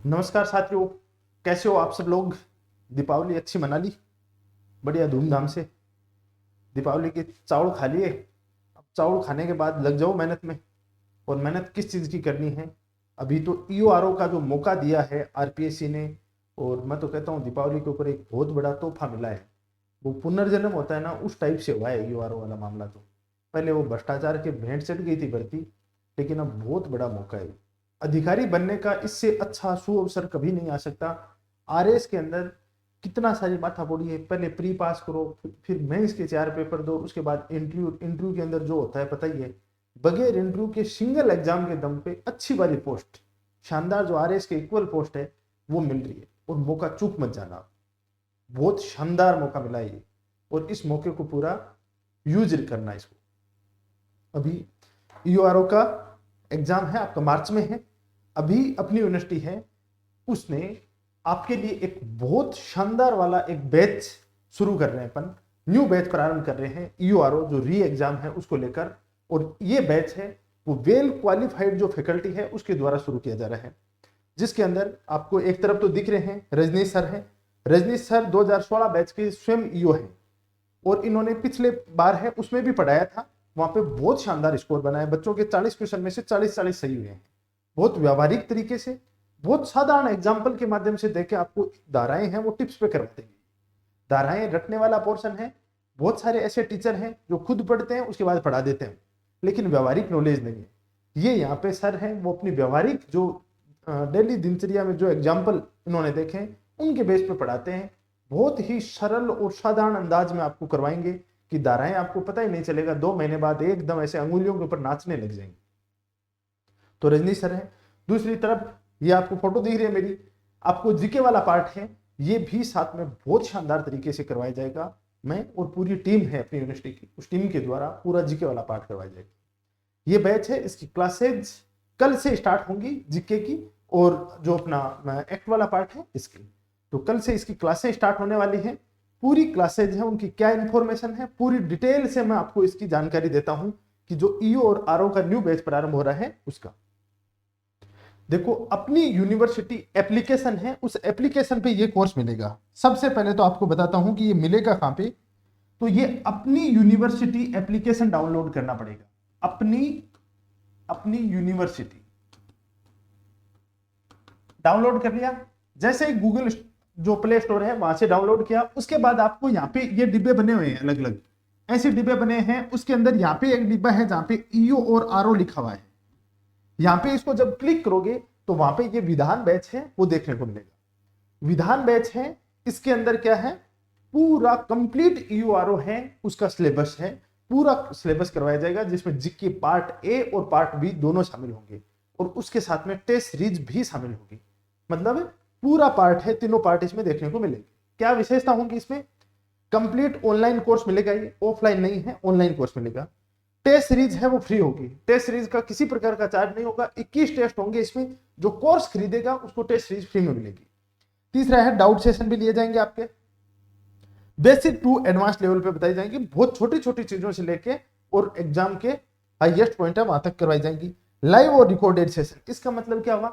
नमस्कार साथियों, कैसे हो आप सब लोग। दीपावली अच्छी मना ली, बढ़िया धूमधाम से। दीपावली के चावल खा लिए। अब चावल खाने के बाद लग जाओ मेहनत में। और मेहनत किस चीज़ की करनी है। अभी तो ईओआरओ का जो मौका दिया है आरपीएससी ने, और मैं तो कहता हूँ दीपावली के ऊपर एक बहुत बड़ा तोहफा मिला है। वो पुनर्जन्म होता है ना, उस टाइप से हुआ है ईओआरओ वाला मामला। तो पहले वो भ्रष्टाचार के भेंट चढ़ गई थी भर्ती, लेकिन अब बहुत बड़ा मौका है। अधिकारी बनने का इससे अच्छा सुअवसर कभी नहीं आ सकता। आरएस के अंदर कितना सारी माथापड़ी है। पहले प्री पास करो, फिर मेंस के 4 पेपर दो, उसके बाद इंटरव्यू। इंटरव्यू के अंदर जो होता है पता ही है। बगैर इंटरव्यू के सिंगल एग्जाम के दम पे अच्छी वाली पोस्ट, शानदार जो आरएस के इक्वल पोस्ट है, वो मिल रही है। और मौका चूक मत जाना, बहुत शानदार मौका मिला है ये। और इस मौके को पूरा यूज करना है इसको। अभी ईओआरओ का एग्जाम है आपका, मार्च में है। अभी अपनी यूनिवर्सिटी है, उसने आपके लिए एक बहुत शानदार वाला एक बैच शुरू कर रहे हैं। अपन न्यू बैच प्रारंभ कर रहे हैं ईओआरओ जो री एग्जाम है उसको लेकर। और ये बैच है वो वेल क्वालिफाइड जो फैकल्टी है उसके द्वारा शुरू किया जा रहा है। जिसके अंदर आपको एक तरफ तो दिख रहे हैं रजनीश सर हैं। रजनीश सर 2016 बैच के स्वयं ईओ हैं। और इन्होंने पिछले बार है उसमें भी पढ़ाया था। वहां पे बहुत शानदार स्कोर बनाए, बच्चों के 40 क्वेश्चन में से 40 सही हुए हैं। बहुत व्यवहारिक तरीके से, बहुत साधारण एग्जाम्पल के माध्यम से देखे आपको धाराएं हैं वो टिप्स पे करवा देंगे। धाराएं रटने वाला पोर्शन है। बहुत सारे ऐसे टीचर हैं जो खुद पढ़ते हैं उसके बाद पढ़ा देते हैं, लेकिन व्यवहारिक नॉलेज नहीं है। ये यहाँ पे सर हैं, वो अपनी व्यवहारिक जो डेली दिनचर्या में जो एग्जाम्पल इन्होंने देखे हैं उनके बेस पे पढ़ाते हैं। बहुत ही सरल और साधारण अंदाज में आपको करवाएंगे कि धाराएं आपको पता ही नहीं चलेगा, 2 महीने बाद एकदम ऐसे अंगुलियों के ऊपर नाचने लग जाएंगे। तो रजनीश सर है। दूसरी तरफ ये आपको फोटो दिख रही है मेरी, आपको जीके वाला पार्ट है, ये भी साथ में बहुत शानदार तरीके से करवाया जाएगा। मैं और पूरी टीम है अपनी यूनिवर्सिटी की, उस टीम के द्वारा पूरा जीके वाला पार्ट करवाया जाएगा। ये बैच है, इसकी क्लासेज कल से स्टार्ट होंगी जीके की, और जो अपना एक्ट वाला पार्ट है इसकी। तो कल से इसकी क्लासें स्टार्ट होने वाली हैं। पूरी क्लासेज है उनकी क्या इंफॉर्मेशन है पूरी डिटेल से मैं आपको इसकी जानकारी देता हूं कि जो ईओ और आरओ का न्यू बैच प्रारंभ हो रहा है उसका। देखो, अपनी यूनिवर्सिटी एप्लीकेशन है, उस एप्लीकेशन पे ये कोर्स मिलेगा। सबसे पहले तो आपको बताता हूं कि ये मिलेगा कहां पे। तो ये अपनी यूनिवर्सिटी एप्लीकेशन डाउनलोड करना पड़ेगा। अपनी यूनिवर्सिटी डाउनलोड कर लिया। जैसे ही गूगल जो प्ले स्टोर है वहां से डाउनलोड किया, उसके बाद आपको यहाँ पे ये डिब्बे बने हुए हैं, अलग अलग ऐसे डिब्बे बने हैं। उसके अंदर यहाँ पे एक डिब्बा है जहां पे ईओ और आरओ लिखा हुआ है। यहाँ पे इसको जब क्लिक करोगे तो वहां पे ये विधान बैच है वो देखने को मिलेगा। विधान बैच है, इसके अंदर क्या है, पूरा कंप्लीट ईओआरओ है, उसका सिलेबस है। पूरा सिलेबस करवाया जाएगा जिसमें जीके पार्ट ए और पार्ट बी दोनों शामिल होंगे, और उसके साथ में टेस्ट सीरीज भी शामिल होगी। मतलब पूरा पार्ट है, तीनों पार्ट इसमें देखने को मिलेंगे। क्या विशेषता होंगी इसमें, कंप्लीट ऑनलाइन कोर्स मिलेगा, ये ऑफलाइन नहीं है, ऑनलाइन कोर्स मिलेगा। टेस्ट सीरीज है वो फ्री होगी। टेस्ट सीरीज का किसी प्रकार का चार्ज नहीं होगा। 21 टेस्ट होंगे इसमें, जो कोर्स खरीदेगा उसको टेस्ट सीरीज फ्री में मिलेगी। तीसरा है डाउट सेशन भी लिए जाएंगे आपके, बेसिक टू एडवांस लेवल पे बताई जाएंगी। बहुत छोटी छोटी चीजों से लेके और एग्जाम के हाईएस्ट पॉइंट है वहां तक करवाई जाएंगी। लाइव और रिकॉर्डेड सेशन, इसका मतलब क्या हुआ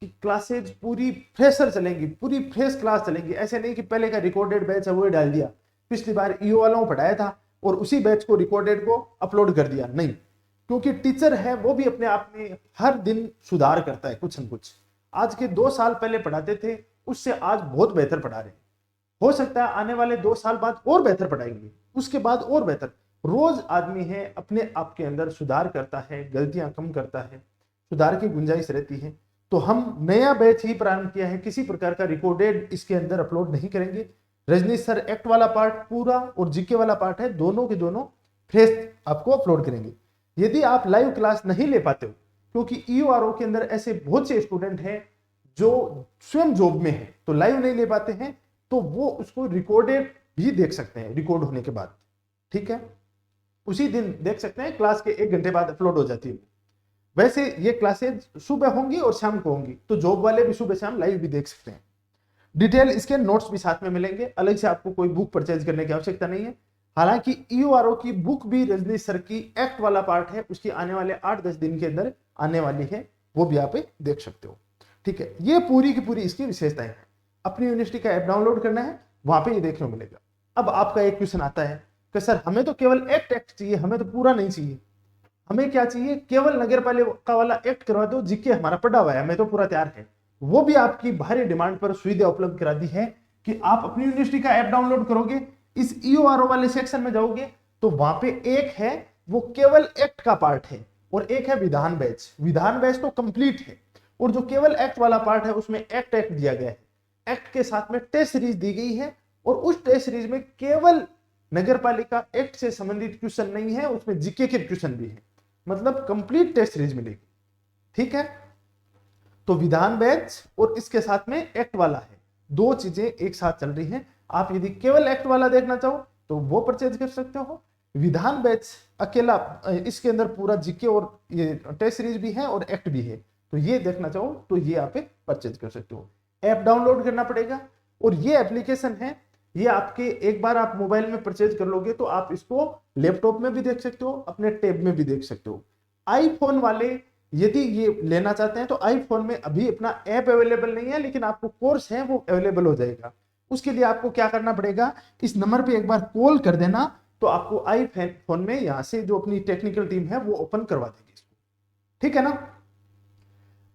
कि क्लासेज पूरी फ्रेशर चलेंगी, पूरी फ्रेश क्लास चलेंगी। ऐसे नहीं कि पहले का रिकॉर्डेड बैच है वो डाल दिया, पिछली बार ईओ वालों को पढ़ाया था और उसी बैच को रिकॉर्डेड को अपलोड कर दिया, नहीं। क्योंकि टीचर है वो भी अपने आप में हर दिन सुधार करता है कुछ न कुछ। आज के 2 साल पहले पढ़ाते थे उससे आज बहुत बेहतर पढ़ा रहे हैं। हो सकता है आने वाले 2 साल बाद और बेहतर पढ़ाएंगे, उसके बाद और बेहतर। रोज आदमी है अपने आप के अंदर सुधार करता है, गलतियां कम करता है, सुधार की गुंजाइश रहती है। तो हम नया बैच ही प्रारंभ किया है, किसी प्रकार का रिकॉर्डेड इसके अंदर अपलोड नहीं करेंगे। रजनीश सर एक्ट वाला पार्ट पूरा और जीके वाला पार्ट है, दोनों के दोनों फ्रेश आपको अपलोड करेंगे। यदि आप लाइव क्लास नहीं ले पाते हो, क्योंकि ईओआरओ के अंदर ऐसे बहुत से स्टूडेंट हैं जो स्वयं जॉब में है तो लाइव नहीं ले पाते हैं, तो वो उसको रिकॉर्डेड भी देख सकते हैं रिकॉर्ड होने के बाद। ठीक है, उसी दिन देख सकते हैं, क्लास के 1 घंटे बाद अपलोड हो जाती है। वैसे ये क्लासेज सुबह होंगी और शाम को होंगी, तो जॉब वाले भी सुबह शाम लाइव भी देख सकते हैं। डिटेल इसके नोट्स भी साथ में मिलेंगे, अलग से आपको कोई बुक परचेज करने की आवश्यकता नहीं है। हालांकि ईओआरओ की बुक भी रजनीश सर की एक्ट वाला पार्ट है, उसकी आने वाले 8-10 दिन के अंदर आने वाली है, वो भी आप देख सकते हो। ठीक है, ये पूरी की पूरी इसकी विशेषताएं हैं। अपनी यूनिवर्सिटी का ऐप डाउनलोड करना है, वहां पे ये देखने को मिलेगा। अब आपका एक क्वेश्चन आता है कि सर हमें तो केवल एक्ट चाहिए, हमें तो पूरा नहीं चाहिए। हमें क्या चाहिए? केवल नगर पालिका वाला एक्ट करवा दो, जीके हमारा पढ़ा हुआ है, हमें तो पूरा तैयार है। वो भी आपकी भारी डिमांड पर सुविधा उपलब्ध करा दी है कि आप अपनी यूनिवर्सिटी का ऐप डाउनलोड करोगे, इस ईओआरओ वाले सेक्शन में जाओगे तो वहां पे एक है वो केवल एक्ट का पार्ट है और एक है विधान बैच। विधान बैच तो कंप्लीट है और जो केवल एक्ट वाला पार्ट है उसमें एक्ट दिया गया है। एक्ट के साथ में टेस्ट सीरीज दी गई है और उस टेस्ट सीरीज में केवल नगर पालिका एक्ट से संबंधित क्वेश्चन नहीं है, उसमें जीके के क्वेश्चन भी है, मतलब कंप्लीट टेस्ट सीरीज मिलेगी। ठीक है, तो विधान बैच और इसके साथ में एक्ट वाला है, दो चीजें एक साथ चल रही हैं। आप यदि केवल एक्ट वाला देखना चाहो तो वो परचेज कर सकते हो। विधान बैच अकेला, इसके अंदर पूरा जीके और ये टेस्ट सीरीज भी है और एक्ट भी है, तो ये देखना चाहो तो ये आप परचेज कर सकते हो। ऐप डाउनलोड करना पड़ेगा और ये एप्लीकेशन है, ये आपके एक बार आप मोबाइल में परचेज कर लोगे तो आप इसको लैपटॉप में भी देख सकते हो, अपने टैब में भी देख सकते हो। आईफोन वाले यदि ये लेना चाहते हैं तो आईफोन में अभी अपना ऐप अवेलेबल नहीं है, लेकिन आपको कोर्स है वो अवेलेबल हो जाएगा। उसके लिए आपको क्या करना पड़ेगा, इस नंबर पे एक बार कॉल कर देना तो आपको आईफोन में यहां से जो अपनी टेक्निकल टीम है वो ओपन करवा देगी इसको। ठीक है ना।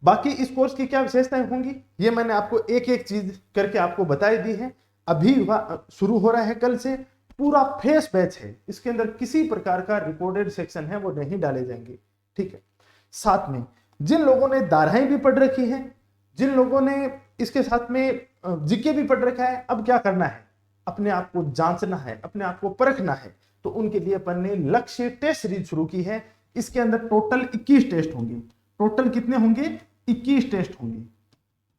बाकी इस कोर्स की क्या विशेषताएं होंगी ये मैंने आपको एक एक चीज करके आपको बताई दी है। अभी शुरू हो रहा है, कल से पूरा फेस बैच है, इसके अंदर किसी प्रकार का रिकॉर्डेड सेक्शन है वो नहीं डाले जाएंगे। ठीक है, साथ में जिन लोगों ने धाराएं भी पढ़ रखी है, जिन लोगों ने इसके साथ में जीके भी पढ़ रखा है, अब क्या करना है, अपने आप को जांचना है, अपने आप को परखना है, तो उनके लिए अपन ने लक्ष्य टेस्ट सीरीज शुरू की है। इसके अंदर टोटल 21 टेस्ट होंगे। टोटल कितने होंगे? 21 टेस्ट होंगे।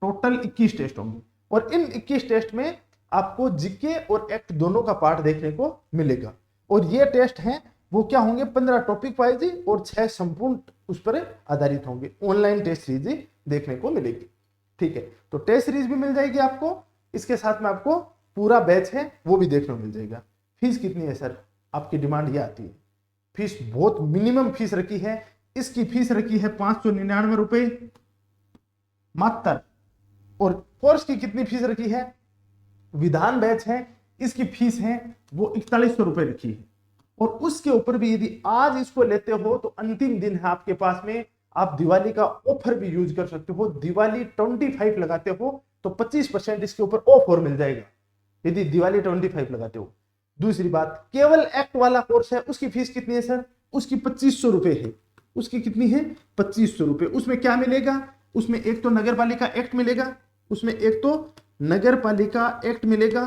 टोटल 21 टेस्ट होंगे और इन 21 टेस्ट में आपको जीके और एक्ट दोनों का पार्ट देखने को मिलेगा। और ये टेस्ट हैं वो क्या होंगे, 15 टॉपिक वाइज और 6 संपूर्ण उस पर आधारित होंगे। ऑनलाइन टेस्ट सीरीज देखने को मिलेगी। ठीक है, तो टेस्ट सीरीज भी मिल जाएगी आपको, इसके साथ में आपको पूरा बैच है वो भी देखने को मिल जाएगा। फीस कितनी है सर? आपकी डिमांड ये आती है, फीस बहुत मिनिमम फीस रखी है। इसकी फीस रखी है 599 रुपए मात्र। और कोर्स की कितनी फीस रखी है? विधान बैच है, इसकी फीस है वो 4100 रुपए रखी है। और उसके ऊपर भी यदि आज इसको लेते हो तो अंतिम दिन है आपके पास में, आप दिवाली का ऑफर भी यूज कर सकते हो। दिवाली 25 लगाते हो तो 25% इसके ऊपर ऑफ और मिल जाएगा यदि दिवाली 25 लगाते हो। दूसरी बात, केवल एक्ट वाला कोर्स है, उसकी फीस कितनी है सर? उसकी 2500 रुपए है। उसकी कितनी है? 2500 रुपए। उसमें क्या मिलेगा? उसमें एक तो नगर पालिका एक्ट मिलेगा, उसमें एक तो नगर पालिका एक्ट मिलेगा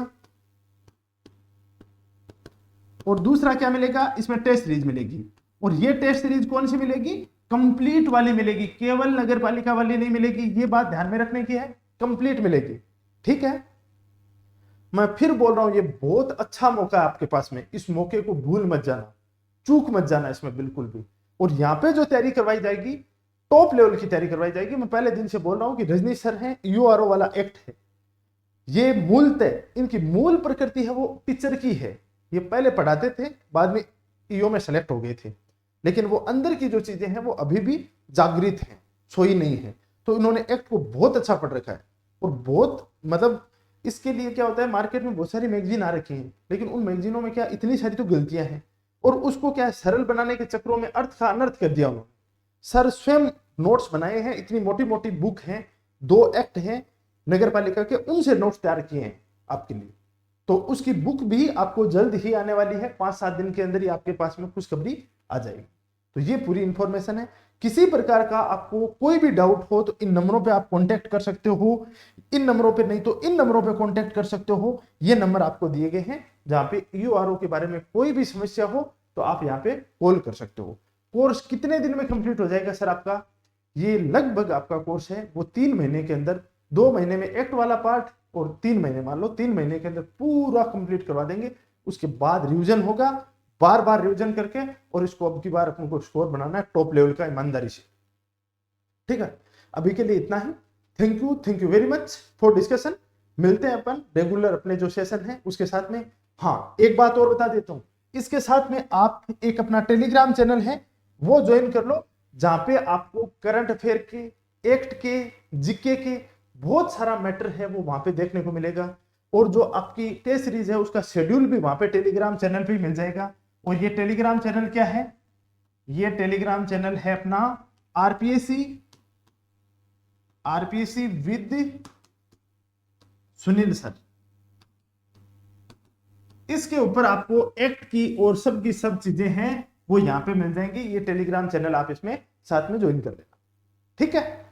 और दूसरा क्या मिलेगा? इसमें टेस्ट सीरीज मिलेगी। और ये टेस्ट सीरीज कौन सी मिलेगी? कंप्लीट वाली मिलेगी, केवल नगर पालिका वाली नहीं मिलेगी। ये बात ध्यान में रखने की है, कंप्लीट मिलेगी। ठीक है, मैं फिर बोल रहा हूं ये बहुत अच्छा मौका है आपके पास में, इस मौके को भूल मत जाना, चूक मत जाना इसमें बिल्कुल भी। और यहाँ पे जो तैयारी करवाई जाएगी टॉप लेवल की तैयारी करवाई जाएगी। मैं पहले दिन से बोल रहा हूं कि रजनीश सर हैं, यूआरओ वाला एक्ट है, ये मूलतः इनकी मूल प्रकृति है वो टीचर की है। ये पहले पढ़ाते थे, बाद में ईओ में सेलेक्ट हो गए थे, लेकिन वो अंदर की जो चीजें हैं वो अभी भी जागृत हैं, सोई नहीं है। तो इन्होंने एक्ट को बहुत अच्छा पढ़ रखा है और बहुत मतलब इसके लिए क्या होता है, मार्केट में बहुत सारी मैगजीन आ रखी हैं, लेकिन उन मैगजीनों में क्या इतनी सारी तो गलतियां हैं और उसको क्या है सरल बनाने के चक्रों में अर्थ का अनर्थ कर दिया उन्होंने। सर स्वयं नोट्स बनाए हैं, इतनी मोटी मोटी बुक हैं, 2 एक्ट हैं नगर पालिका के, उनसे नोट्स तैयार किए हैं आपके लिए। तो उसकी बुक भी आपको जल्द ही आने वाली है, 5-7 दिन के अंदर ही आपके पास में खुशखबरी आ जाएगी। तो ये पूरी इंफॉर्मेशन है। किसी प्रकार का आपको कोई भी डाउट हो तो इन नंबरों पे आप कांटेक्ट कर सकते हो, इन नंबरों पे नहीं तो इन नंबरों पे कांटेक्ट कर सकते हो। ये नंबर आपको दिए गए हैं, जहां पे यूआरओ के बारे में कोई भी समस्या हो तो आप यहाँ पे कॉल कर सकते हो। कोर्स कितने दिन में कंप्लीट हो जाएगा सर आपका? ये लगभग आपका कोर्स है वो 3 महीने के अंदर, 2 महीने में एक्ट वाला पार्ट और 3 महीने, मान लो 3 महीने के अंदर पूरा कंप्लीट करवा देंगे। उसके बाद रिवीजन होगा, बार बार रिवीजन करके, और इसको अब की बार अपन को स्कोर बनाना है टॉप लेवल का, ईमानदारी से। ठीक है, अभी के लिए इतना ही। Thank you very much for discussion. मिलते हैं अपन रेगुलर अपने जो सेशन है उसके साथ में। हाँ, एक बात और बता देता हूं, इसके साथ में आप एक अपना टेलीग्राम चैनल है वो ज्वाइन कर लो, जहां पे आपको करंट अफेयर के एक्ट के, जीके के बहुत सारा मैटर है वो वहां पे देखने को मिलेगा। और जो आपकी टेस्ट सीरीज है उसका शेड्यूल भी वहां पे टेलीग्राम चैनल पे मिल जाएगा। और ये टेलीग्राम चैनल क्या है? ये टेलीग्राम चैनल है अपना आरपीएससी विद सुनील सर। इसके ऊपर आपको एक्ट की और सब की सब चीजें हैं वो यहां पे मिल जाएंगी। ये टेलीग्राम चैनल आप इसमें साथ में ज्वाइन कर लेना, ठीक है।